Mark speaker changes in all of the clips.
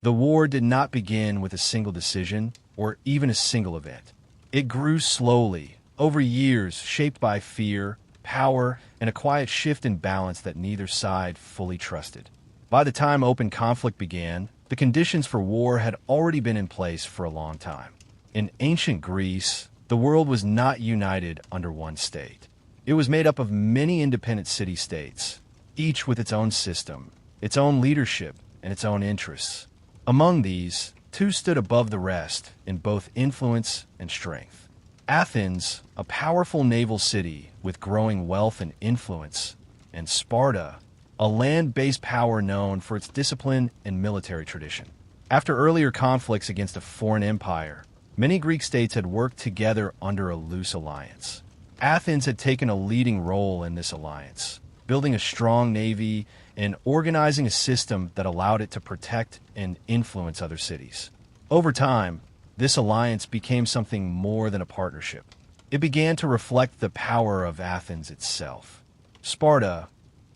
Speaker 1: The war did not begin with a single decision or even a single event. It grew slowly, over years, shaped by fear, power, and a quiet shift in balance that neither side fully trusted. By the time open conflict began, the conditions for war had already been in place for a long time. In ancient Greece, the world was not united under one state. It was made up of many independent city-states, each with its own system, its own leadership, and its own interests. Among these, two stood above the rest in both influence and strength. Athens, a powerful naval city with growing wealth and influence, and Sparta, a land-based power known for its discipline and military tradition. After earlier conflicts against a foreign empire, many Greek states had worked together under a loose alliance. Athens had taken a leading role in this alliance, building a strong navy and organizing a system that allowed it to protect and influence other cities. Over time, this alliance became something more than a partnership. It began to reflect the power of Athens itself. Sparta,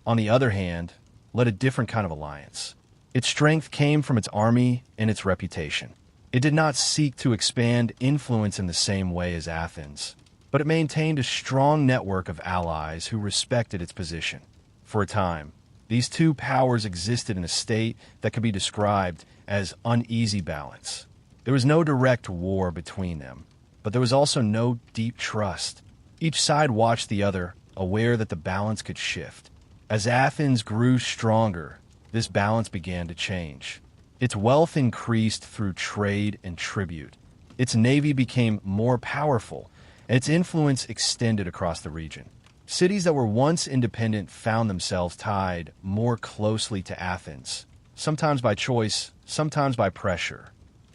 Speaker 1: on the other hand, led a different kind of alliance. Its strength came from its army and its reputation. It did not seek to expand influence in the same way as Athens, but it maintained a strong network of allies who respected its position. For a time, these two powers existed in a state that could be described as uneasy balance. There was no direct war between them, but there was also no deep trust. Each side watched the other, aware that the balance could shift. As Athens grew stronger, this balance began to change. Its wealth increased through trade and tribute. Its navy became more powerful, and its influence extended across the region. Cities that were once independent found themselves tied more closely to Athens, sometimes by choice, sometimes by pressure.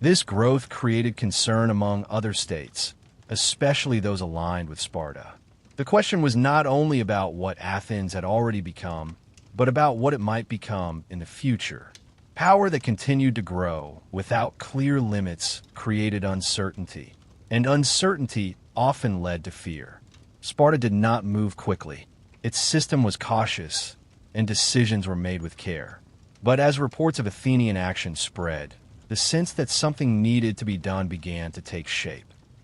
Speaker 1: This growth created concern among other states, especially those aligned with Sparta. The question was not only about what Athens had already become, but about what it might become in the future. Power that continued to grow without clear limits created uncertainty, and uncertainty often led to fear. Sparta did not move quickly. Its system was cautious, and decisions were made with care. But as reports of Athenian action spread, the sense that something needed to be done began to take shape.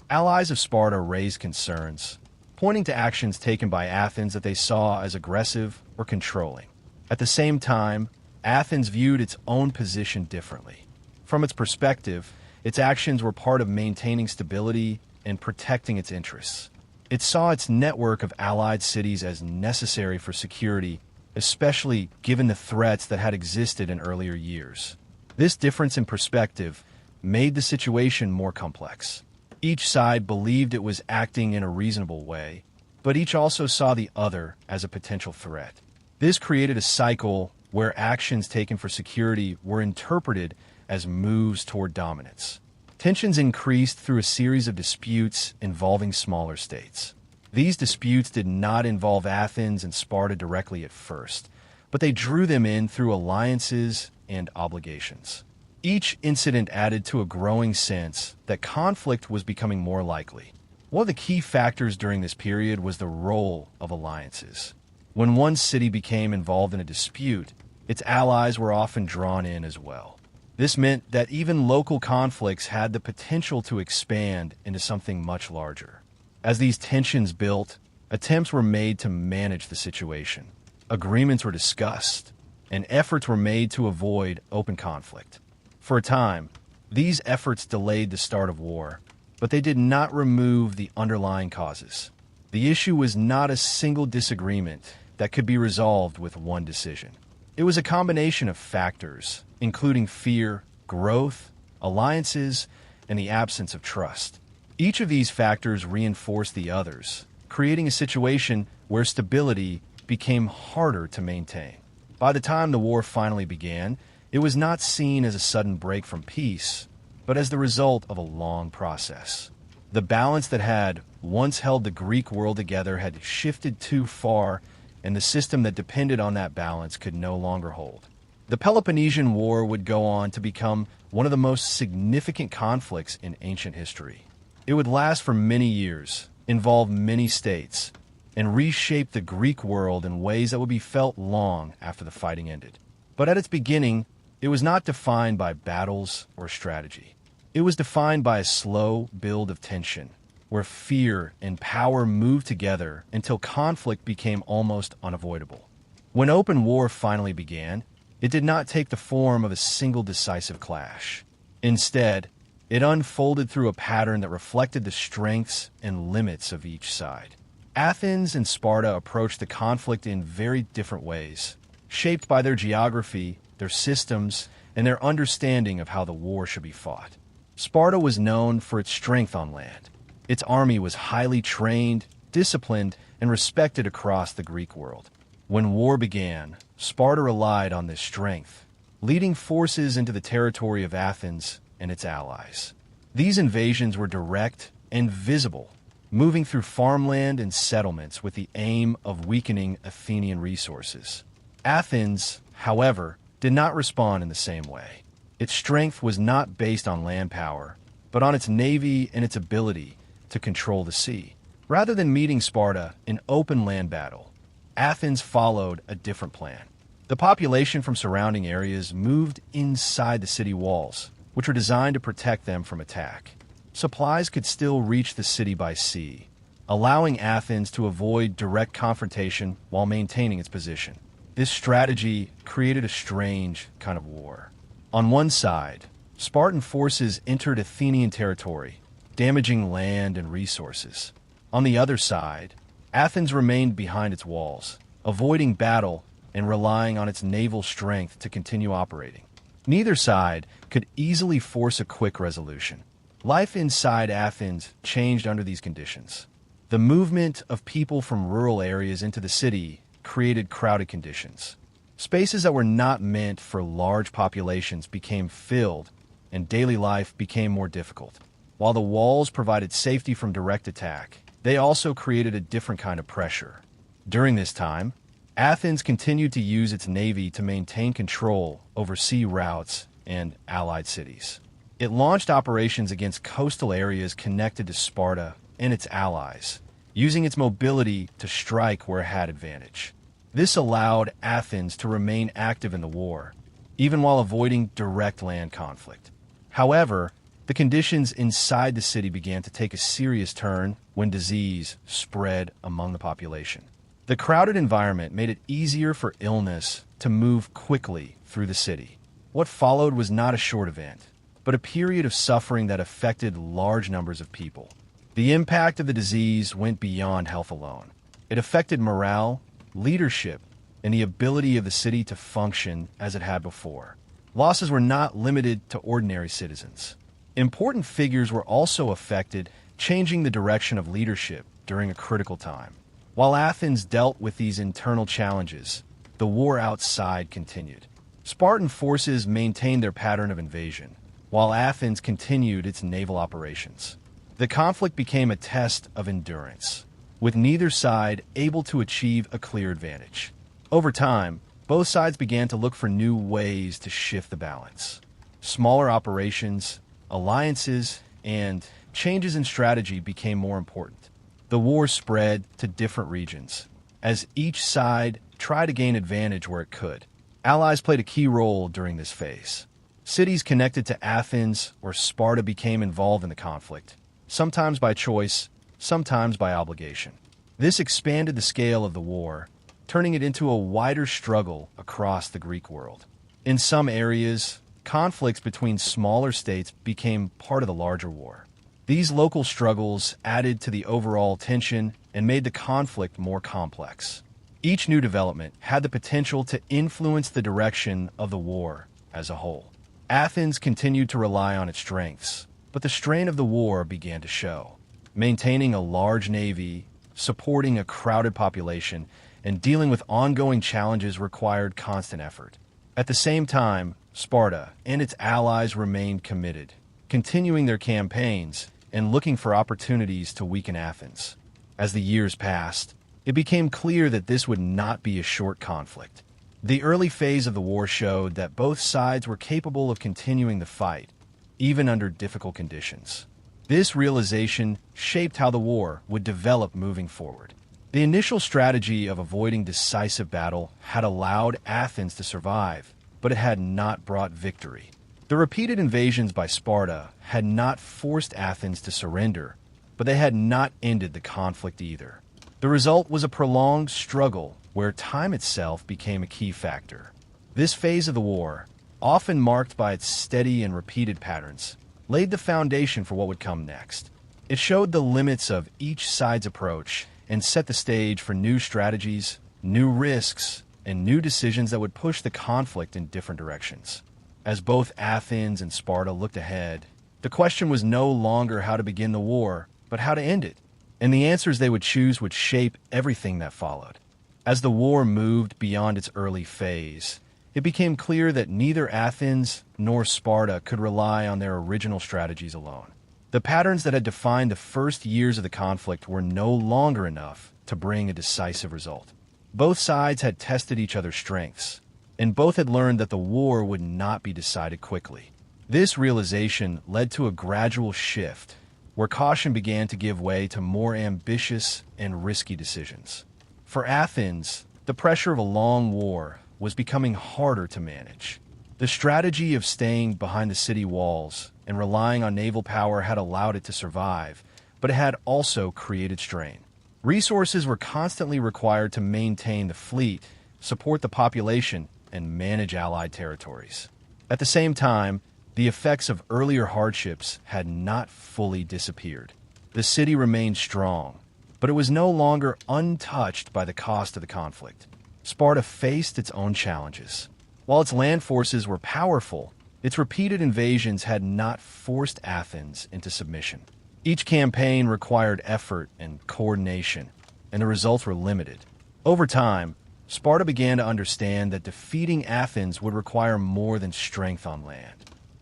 Speaker 1: Allies of Sparta raised concerns, pointing to actions taken by Athens that they saw as aggressive or controlling. At the same time, Athens viewed its own position differently. From its perspective, its actions were part of maintaining stability and protecting its interests. It saw its network of allied cities as necessary for security, especially given the threats that had existed in earlier years. This difference in perspective made the situation more complex. Each side believed it was acting in a reasonable way, but each also saw the other as a potential threat. This created a cycle where actions taken for security were interpreted as moves toward dominance. Tensions increased through a series of disputes involving smaller states. These disputes did not involve Athens and Sparta directly at first, but they drew them in through alliances and obligations. Each incident added to a growing sense that conflict was becoming more likely. One of the key factors during this period was the role of alliances. When one city became involved in a dispute, its allies were often drawn in as well. This meant that even local conflicts had the potential to expand into something much larger. As these tensions built, attempts were made to manage the situation. Agreements were discussed, and efforts were made to avoid open conflict. For a time, these efforts delayed the start of war, but they did not remove the underlying causes. The issue was not a single disagreement that could be resolved with one decision. It was a combination of factors, including fear, growth, alliances, and the absence of trust. Each of these factors reinforced the others, creating a situation where stability became harder to maintain. By the time the war finally began, it was not seen as a sudden break from peace, but as the result of a long process. The balance that had once held the Greek world together had shifted too far, and the system that depended on that balance could no longer hold. The Peloponnesian War would go on to become one of the most significant conflicts in ancient history. It would last for many years, involve many states, and reshape the Greek world in ways that would be felt long after the fighting ended. But at its beginning, It was not defined by battles or strategy. It was defined by a slow build of tension, where fear and power moved together until conflict became almost unavoidable. When open war finally began, it did not take the form of a single decisive clash. Instead, it unfolded through a pattern that reflected the strengths and limits of each side. Athens and Sparta approached the conflict in very different ways, shaped by their geography, their systems, and their understanding of how the war should be fought. Sparta was known for its strength on land. Its army was highly trained, disciplined, and respected across the Greek world. When war began, Sparta relied on this strength, leading forces into the territory of Athens and its allies. These invasions were direct and visible, moving through farmland and settlements with the aim of weakening Athenian resources. Athens, however, did not respond in the same way. Its strength was not based on land power, but on its navy and its ability to control the sea. Rather than meeting Sparta in open land battle, Athens followed a different plan. The population from surrounding areas moved inside the city walls, which were designed to protect them from attack. Supplies could still reach the city by sea, allowing Athens to avoid direct confrontation while maintaining its position. This strategy created a strange kind of war. On one side, Spartan forces entered Athenian territory, damaging land and resources. On the other side, Athens remained behind its walls, avoiding battle and relying on its naval strength to continue operating. Neither side could easily force a quick resolution. Life inside Athens changed under these conditions. The movement of people from rural areas into the city created crowded conditions. Spaces that were not meant for large populations became filled, and daily life became more difficult. While the walls provided safety from direct attack, they also created a different kind of pressure. During this time, Athens continued to use its navy to maintain control over sea routes and allied cities. It launched operations against coastal areas connected to Sparta and its allies, using its mobility to strike where it had advantage. This allowed Athens to remain active in the war, even while avoiding direct land conflict. However, the conditions inside the city began to take a serious turn when disease spread among the population. The crowded environment made it easier for illness to move quickly through the city. What followed was not a short event, but a period of suffering that affected large numbers of people. The impact of the disease went beyond health alone. It affected morale, leadership, and the ability of the city to function as it had before. Losses were not limited to ordinary citizens. Important figures were also affected, changing the direction of leadership during a critical time. While Athens dealt with these internal challenges, the war outside continued. Spartan forces maintained their pattern of invasion, while Athens continued its naval operations. The conflict became a test of endurance, with neither side able to achieve a clear advantage. Over time, both sides began to look for new ways to shift the balance. Smaller operations, alliances, and changes in strategy became more important. The war spread to different regions, as each side tried to gain advantage where it could. Allies played a key role during this phase. Cities connected to Athens or Sparta became involved in the conflict, sometimes by choice, sometimes by obligation. This expanded the scale of the war, turning it into a wider struggle across the Greek world. In some areas, conflicts between smaller states became part of the larger war. These local struggles added to the overall tension and made the conflict more complex. Each new development had the potential to influence the direction of the war as a whole. Athens continued to rely on its strengths, but the strain of the war began to show. Maintaining a large navy, supporting a crowded population, and dealing with ongoing challenges required constant effort. At the same time, Sparta and its allies remained committed, continuing their campaigns and looking for opportunities to weaken Athens. As the years passed, it became clear that this would not be a short conflict. The early phase of the war showed that both sides were capable of continuing the fight, even under difficult conditions. This realization shaped how the war would develop moving forward. The initial strategy of avoiding decisive battle had allowed Athens to survive, but it had not brought victory. The repeated invasions by Sparta had not forced Athens to surrender, but they had not ended the conflict either. The result was a prolonged struggle where time itself became a key factor. This phase of the war, often marked by its steady and repeated patterns, laid the foundation for what would come next. It showed the limits of each side's approach and set the stage for new strategies, new risks, and new decisions that would push the conflict in different directions. As both Athens and Sparta looked ahead, the question was no longer how to begin the war, but how to end it. And the answers they would choose would shape everything that followed. As the war moved beyond its early phase, it became clear that neither Athens nor Sparta could rely on their original strategies alone. The patterns that had defined the first years of the conflict were no longer enough to bring a decisive result. Both sides had tested each other's strengths, and both had learned that the war would not be decided quickly. This realization led to a gradual shift, where caution began to give way to more ambitious and risky decisions. For Athens, the pressure of a long war was becoming harder to manage. The strategy of staying behind the city walls and relying on naval power had allowed it to survive, but it had also created strain. Resources were constantly required to maintain the fleet, support the population, and manage allied territories. At the same time, the effects of earlier hardships had not fully disappeared. The city remained strong, but it was no longer untouched by the cost of the conflict. Sparta faced its own challenges. While its land forces were powerful, its repeated invasions had not forced Athens into submission. Each campaign required effort and coordination, and the results were limited. Over time, Sparta began to understand that defeating Athens would require more than strength on land.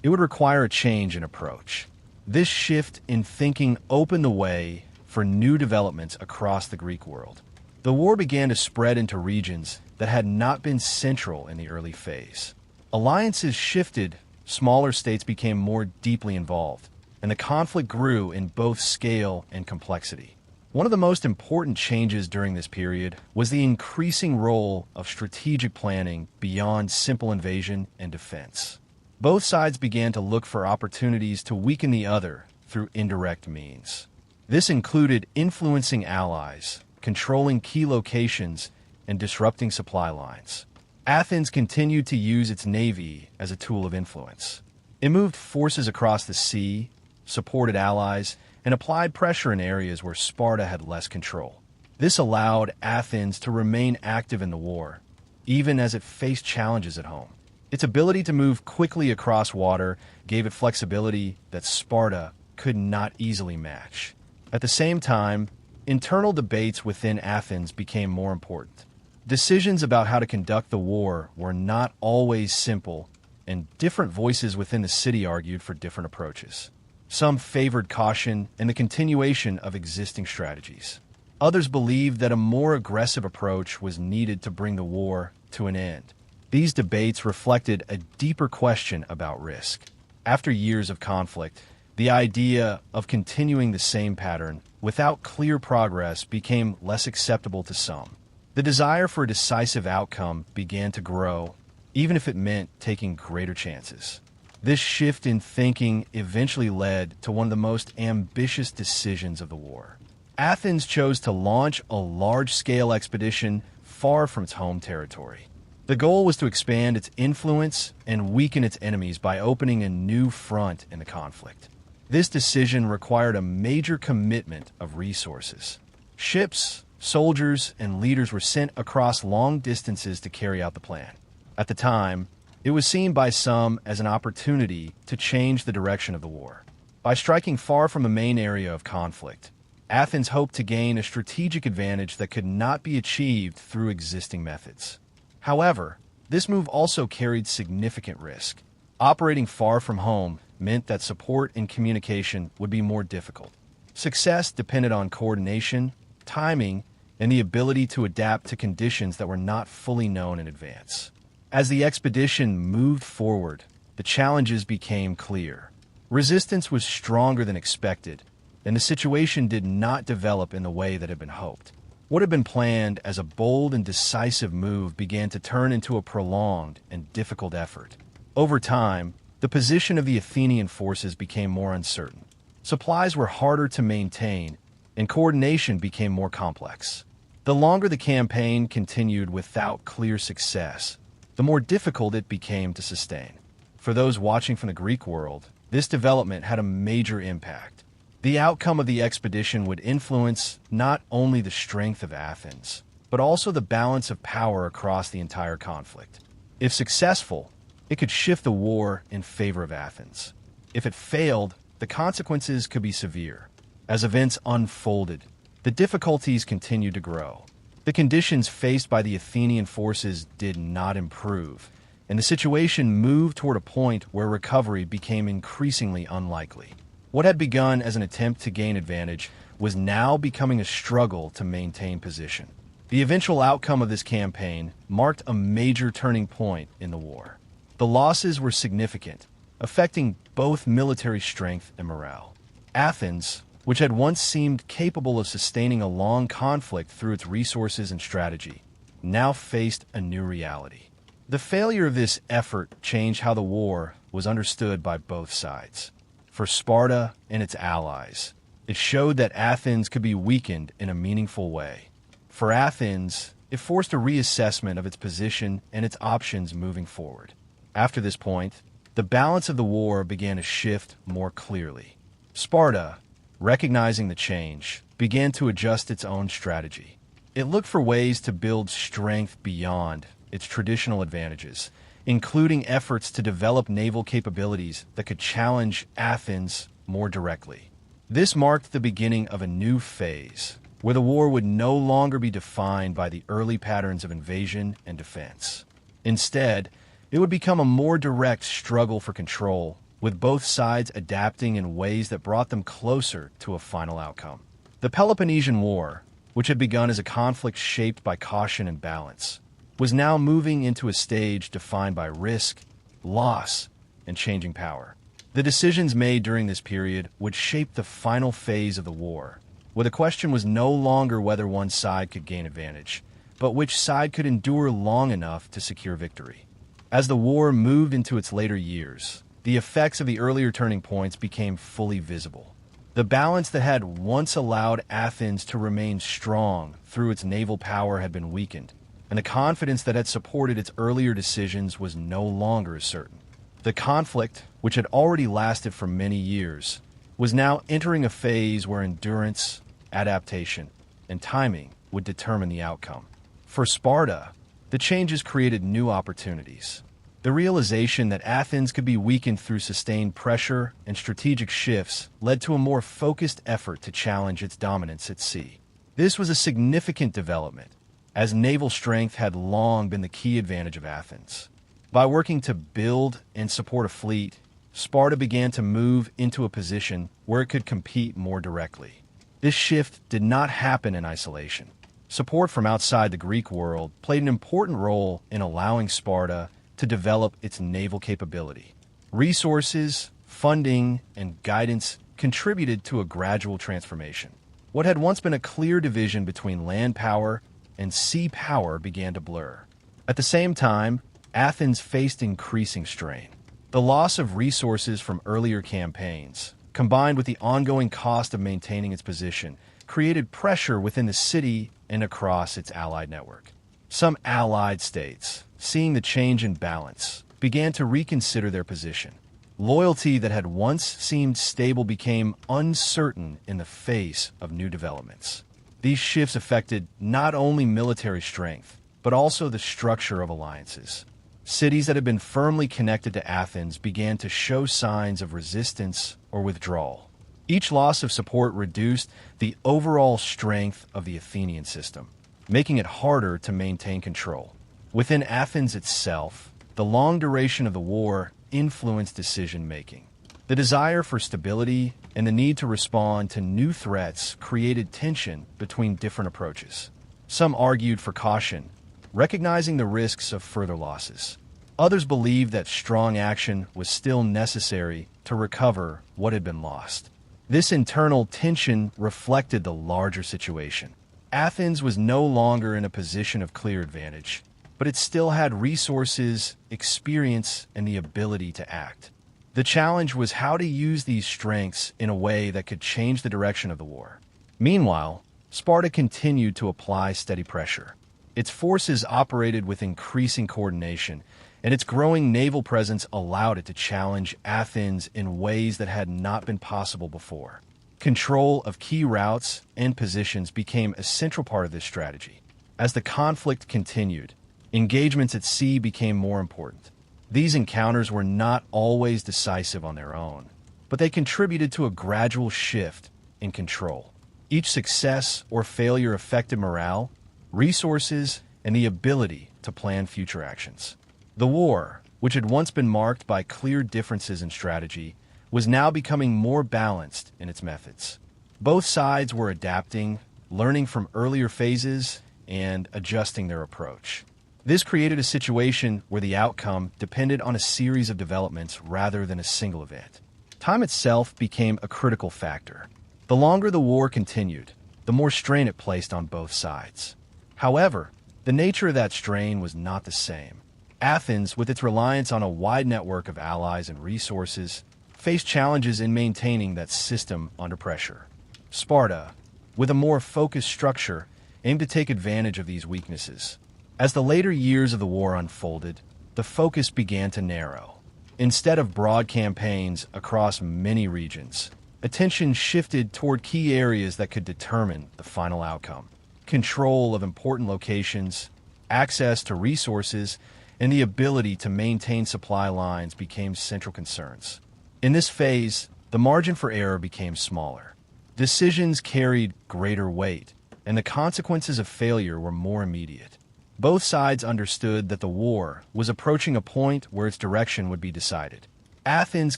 Speaker 1: It would require a change in approach. This shift in thinking opened the way for new developments across the Greek world. The war began to spread into regions that had not been central in the early phase. Alliances shifted, smaller states became more deeply involved, and the conflict grew in both scale and complexity. One of the most important changes during this period was the increasing role of strategic planning beyond simple invasion and defense. Both sides began to look for opportunities to weaken the other through indirect means. This included influencing allies, controlling key locations, and disrupting supply lines. Athens continued to use its navy as a tool of influence. It moved forces across the sea, supported allies, and applied pressure in areas where Sparta had less control. This allowed Athens to remain active in the war, even as it faced challenges at home. Its ability to move quickly across water gave it flexibility that Sparta could not easily match. At the same time, internal debates within Athens became more important. Decisions about how to conduct the war were not always simple, and different voices within the city argued for different approaches. Some favored caution and the continuation of existing strategies. Others believed that a more aggressive approach was needed to bring the war to an end. These debates reflected a deeper question about risk. After years of conflict, the idea of continuing the same pattern without clear progress became less acceptable to some. The desire for a decisive outcome began to grow, even if it meant taking greater chances. This shift in thinking eventually led to one of the most ambitious decisions of the war. Athens chose to launch a large-scale expedition far from its home territory. The goal was to expand its influence and weaken its enemies by opening a new front in the conflict. This decision required a major commitment of resources. Ships, soldiers, and leaders were sent across long distances to carry out the plan. At the time, it was seen by some as an opportunity to change the direction of the war. By striking far from the main area of conflict, Athens hoped to gain a strategic advantage that could not be achieved through existing methods. However, this move also carried significant risk. Operating far from home meant that support and communication would be more difficult. Success depended on coordination, timing, and the ability to adapt to conditions that were not fully known in advance. As the expedition moved forward, the challenges became clear. Resistance was stronger than expected, and the situation did not develop in the way that had been hoped. What had been planned as a bold and decisive move began to turn into a prolonged and difficult effort. Over time, the position of the Athenian forces became more uncertain. Supplies were harder to maintain, and coordination became more complex. The longer the campaign continued without clear success, the more difficult it became to sustain. For those watching from the Greek world, this development had a major impact. The outcome of the expedition would influence not only the strength of Athens, but also the balance of power across the entire conflict. If successful, it could shift the war in favor of Athens. If it failed, the consequences could be severe. As events unfolded, the difficulties continued to grow. The conditions faced by the Athenian forces did not improve, and the situation moved toward a point where recovery became increasingly unlikely. What had begun as an attempt to gain advantage was now becoming a struggle to maintain position. The eventual outcome of this campaign marked a major turning point in the war. The losses were significant, affecting both military strength and morale. Athens, which had once seemed capable of sustaining a long conflict through its resources and strategy, now faced a new reality. The failure of this effort changed how the war was understood by both sides. For Sparta and its allies, it showed that Athens could be weakened in a meaningful way. For Athens, it forced a reassessment of its position and its options moving forward. After this point, the balance of the war began to shift more clearly. Sparta, recognizing the change, began to adjust its own strategy. It looked for ways to build strength beyond its traditional advantages, including efforts to develop naval capabilities that could challenge Athens more directly. This marked the beginning of a new phase, where the war would no longer be defined by the early patterns of invasion and defense. Instead, it would become a more direct struggle for control, with both sides adapting in ways that brought them closer to a final outcome. The Peloponnesian War, which had begun as a conflict shaped by caution and balance, was now moving into a stage defined by risk, loss, and changing power. The decisions made during this period would shape the final phase of the war, where the question was no longer whether one side could gain advantage, but which side could endure long enough to secure victory. As the war moved into its later years, the effects of the earlier turning points became fully visible. The balance that had once allowed Athens to remain strong through its naval power had been weakened, and the confidence that had supported its earlier decisions was no longer as certain. The conflict, which had already lasted for many years, was now entering a phase where endurance, adaptation, and timing would determine the outcome. For Sparta, the changes created new opportunities. The realization that Athens could be weakened through sustained pressure and strategic shifts led to a more focused effort to challenge its dominance at sea. This was a significant development, as naval strength had long been the key advantage of Athens. By working to build and support a fleet, Sparta began to move into a position where it could compete more directly. This shift did not happen in isolation. Support from outside the Greek world played an important role in allowing Sparta to develop its naval capability. Resources, funding, and guidance contributed to a gradual transformation. What had once been a clear division between land power and sea power began to blur. At the same time, Athens faced increasing strain. The loss of resources from earlier campaigns, combined with the ongoing cost of maintaining its position, created pressure within the city and across its allied network. Some allied states, seeing the change in balance, began to reconsider their position. Loyalty that had once seemed stable became uncertain in the face of new developments. These shifts affected not only military strength, but also the structure of alliances. Cities that had been firmly connected to Athens began to show signs of resistance or withdrawal. Each loss of support reduced the overall strength of the Athenian system, making it harder to maintain control. Within Athens itself, the long duration of the war influenced decision-making. The desire for stability and the need to respond to new threats created tension between different approaches. Some argued for caution, recognizing the risks of further losses. Others believed that strong action was still necessary to recover what had been lost. This internal tension reflected the larger situation. Athens was no longer in a position of clear advantage, but it still had resources, experience, and the ability to act. The challenge was how to use these strengths in a way that could change the direction of the war. Meanwhile, Sparta continued to apply steady pressure. Its forces operated with increasing coordination, and its growing naval presence allowed it to challenge Athens in ways that had not been possible before. Control of key routes and positions became a central part of this strategy. As the conflict continued, engagements at sea became more important. These encounters were not always decisive on their own, but they contributed to a gradual shift in control. Each success or failure affected morale, resources, and the ability to plan future actions. The war, which had once been marked by clear differences in strategy, was now becoming more balanced in its methods. Both sides were adapting, learning from earlier phases, and adjusting their approach. This created a situation where the outcome depended on a series of developments rather than a single event. Time itself became a critical factor. The longer the war continued, the more strain it placed on both sides. However, the nature of that strain was not the same. Athens, with its reliance on a wide network of allies and resources, faced challenges in maintaining that system under pressure. Sparta, with a more focused structure, aimed to take advantage of these weaknesses. As the later years of the war unfolded, the focus began to narrow. Instead of broad campaigns across many regions, attention shifted toward key areas that could determine the final outcome. Control of important locations, access to resources, and the ability to maintain supply lines became central concerns. In this phase, the margin for error became smaller. Decisions carried greater weight, and the consequences of failure were more immediate. Both sides understood that the war was approaching a point where its direction would be decided. Athens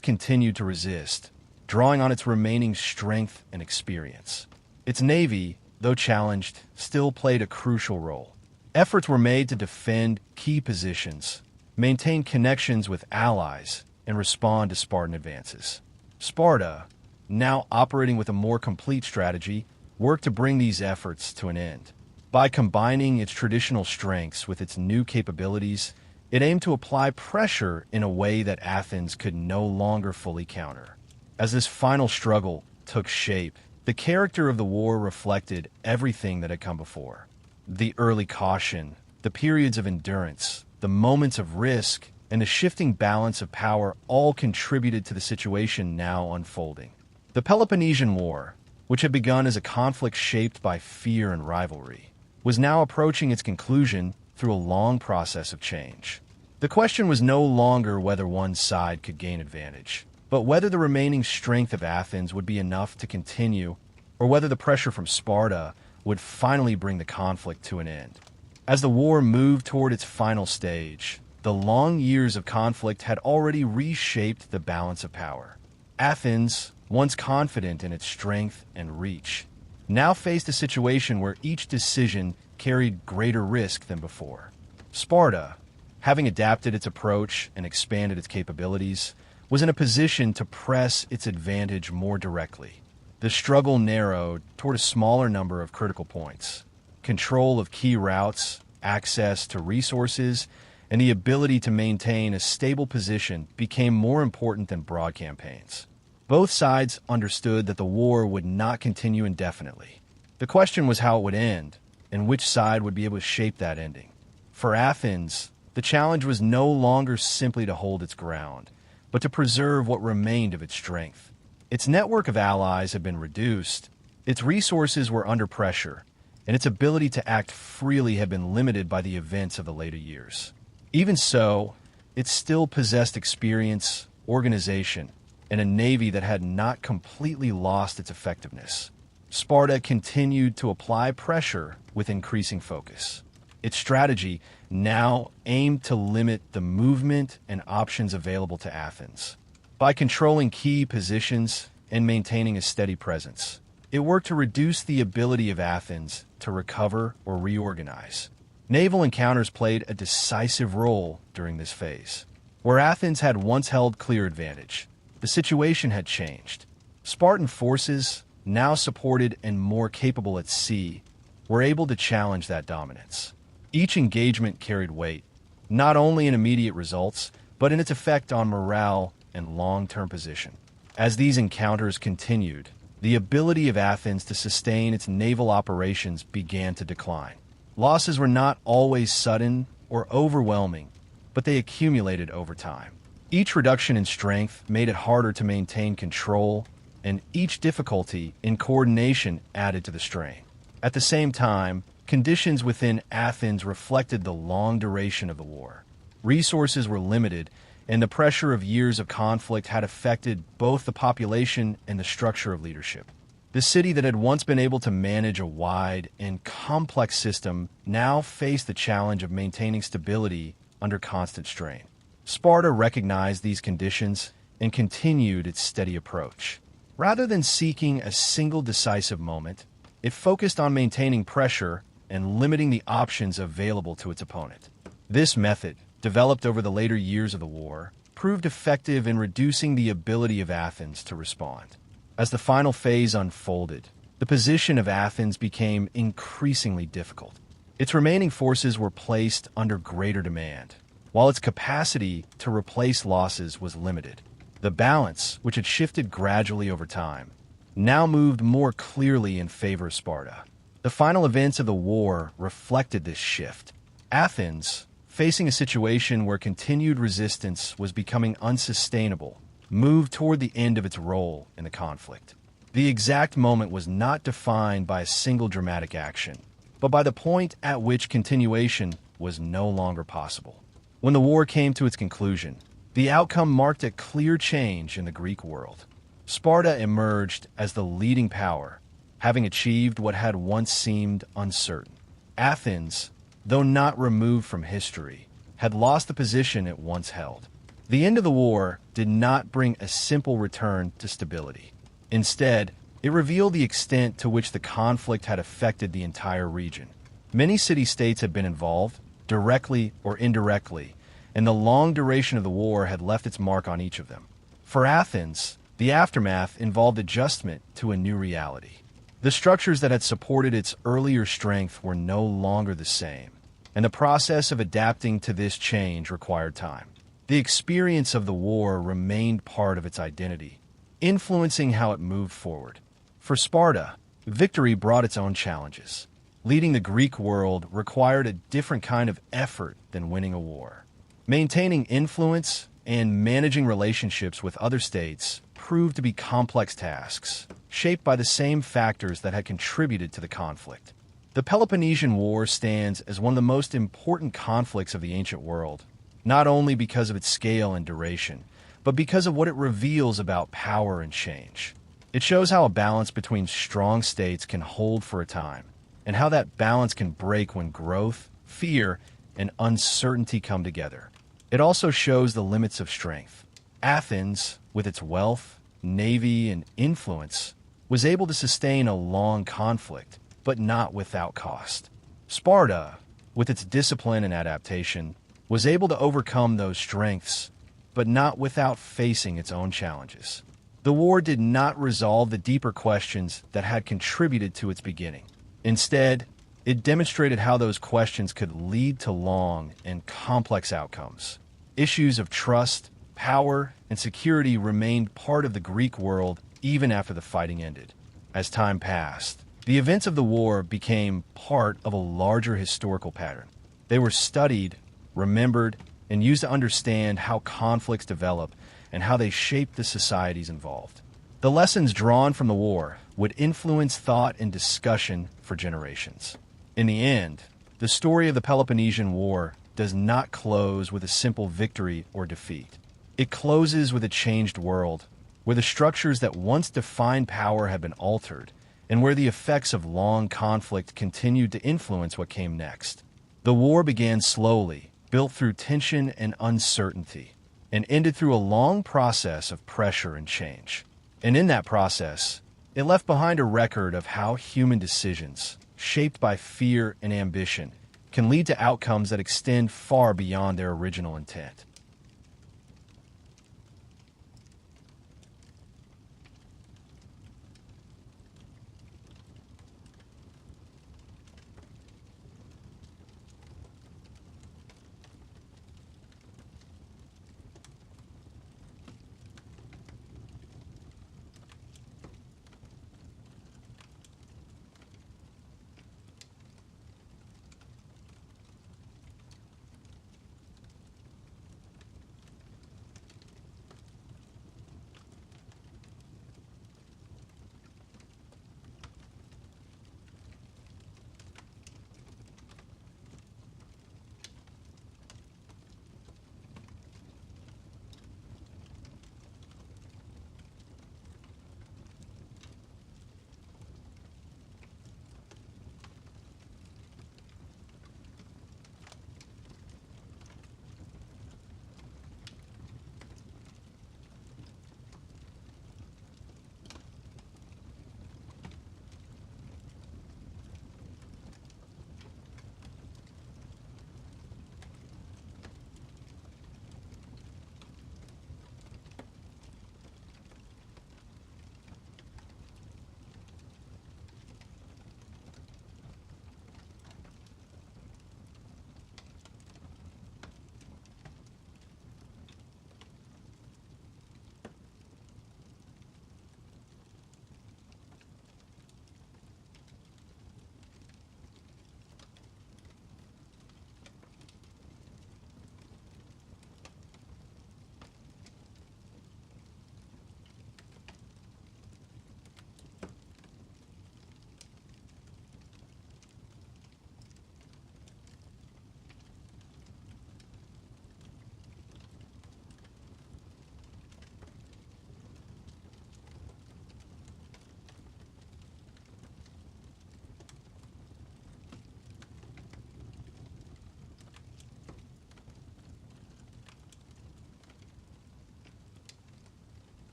Speaker 1: continued to resist, drawing on its remaining strength and experience. Its navy, though challenged, still played a crucial role. Efforts were made to defend key positions, maintain connections with allies, and respond to Spartan advances. Sparta, now operating with a more complete strategy, worked to bring these efforts to an end. By combining its traditional strengths with its new capabilities, it aimed to apply pressure in a way that Athens could no longer fully counter. As this final struggle took shape, the character of the war reflected everything that had come before. The early caution, the periods of endurance, the moments of risk, and the shifting balance of power all contributed to the situation now unfolding. The Peloponnesian War, which had begun as a conflict shaped by fear and rivalry, was now approaching its conclusion through a long process of change. The question was no longer whether one side could gain advantage, but whether the remaining strength of Athens would be enough to continue, or whether the pressure from Sparta would finally bring the conflict to an end. As the war moved toward its final stage, the long years of conflict had already reshaped the balance of power. Athens, once confident in its strength and reach, now faced a situation where each decision carried greater risk than before. Sparta, having adapted its approach and expanded its capabilities, was in a position to press its advantage more directly. The struggle narrowed toward a smaller number of critical points. Control of key routes, access to resources, and the ability to maintain a stable position became more important than broad campaigns. Both sides understood that the war would not continue indefinitely. The question was how it would end, and which side would be able to shape that ending. For Athens, the challenge was no longer simply to hold its ground, but to preserve what remained of its strength. Its network of allies had been reduced, its resources were under pressure, and its ability to act freely had been limited by the events of the later years. Even so, it still possessed experience, organization, and a navy that had not completely lost its effectiveness. Sparta continued to apply pressure with increasing focus. Its strategy now aimed to limit the movement and options available to Athens. By controlling key positions and maintaining a steady presence, it worked to reduce the ability of Athens to recover or reorganize. Naval encounters played a decisive role during this phase. Where Athens had once held clear advantage, the situation had changed. Spartan forces, now supported and more capable at sea, were able to challenge that dominance. Each engagement carried weight, not only in immediate results, but in its effect on morale and long-term position. As these encounters continued, the ability of Athens to sustain its naval operations began to decline. Losses were not always sudden or overwhelming, but they accumulated over time. Each reduction in strength made it harder to maintain control, and each difficulty in coordination added to the strain. At the same time, conditions within Athens reflected the long duration of the war. Resources were limited, and the pressure of years of conflict had affected both the population and the structure of leadership. The city that had once been able to manage a wide and complex system now faced the challenge of maintaining stability under constant strain. Sparta recognized these conditions and continued its steady approach. Rather than seeking a single decisive moment, it focused on maintaining pressure and limiting the options available to its opponent. This method, developed over the later years of the war, proved effective in reducing the ability of Athens to respond. As the final phase unfolded, the position of Athens became increasingly difficult. Its remaining forces were placed under greater demand, while its capacity to replace losses was limited. The balance, which had shifted gradually over time, now moved more clearly in favor of Sparta. The final events of the war reflected this shift. Athens, facing a situation where continued resistance was becoming unsustainable, moved toward the end of its role in the conflict. The exact moment was not defined by a single dramatic action, but by the point at which continuation was no longer possible. When the war came to its conclusion, the outcome marked a clear change in the Greek world. Sparta emerged as the leading power, having achieved what had once seemed uncertain. Athens, though not removed from history, had lost the position it once held. The end of the war did not bring a simple return to stability. Instead, it revealed the extent to which the conflict had affected the entire region. Many city-states had been involved, directly or indirectly, and the long duration of the war had left its mark on each of them. For Athens, the aftermath involved adjustment to a new reality. The structures that had supported its earlier strength were no longer the same, and the process of adapting to this change required time. The experience of the war remained part of its identity, influencing how it moved forward. For Sparta, victory brought its own challenges. Leading the Greek world required a different kind of effort than winning a war. Maintaining influence and managing relationships with other states proved to be complex tasks, shaped by the same factors that had contributed to the conflict. The Peloponnesian War stands as one of the most important conflicts of the ancient world, not only because of its scale and duration, but because of what it reveals about power and change. It shows how a balance between strong states can hold for a time, and how that balance can break when growth, fear, and uncertainty come together. It also shows the limits of strength. Athens, with its wealth, navy, and influence, was able to sustain a long conflict, but not without cost. Sparta, with its discipline and adaptation, was able to overcome those strengths, but not without facing its own challenges. The war did not resolve the deeper questions that had contributed to its beginning. Instead, it demonstrated how those questions could lead to long and complex outcomes. Issues of trust, power, and security remained part of the Greek world even after the fighting ended. As time passed, the events of the war became part of a larger historical pattern. They were studied, remembered, and used to understand how conflicts develop and how they shape the societies involved. The lessons drawn from the war would influence thought and discussion for generations. In the end, the story of the Peloponnesian War does not close with a simple victory or defeat. It closes with a changed world, where the structures that once defined power have been altered, and where the effects of long conflict continued to influence what came next. The war began slowly, built through tension and uncertainty, and ended through a long process of pressure and change. And in that process, it left behind a record of how human decisions, shaped by fear and ambition, can lead to outcomes that extend far beyond their original intent.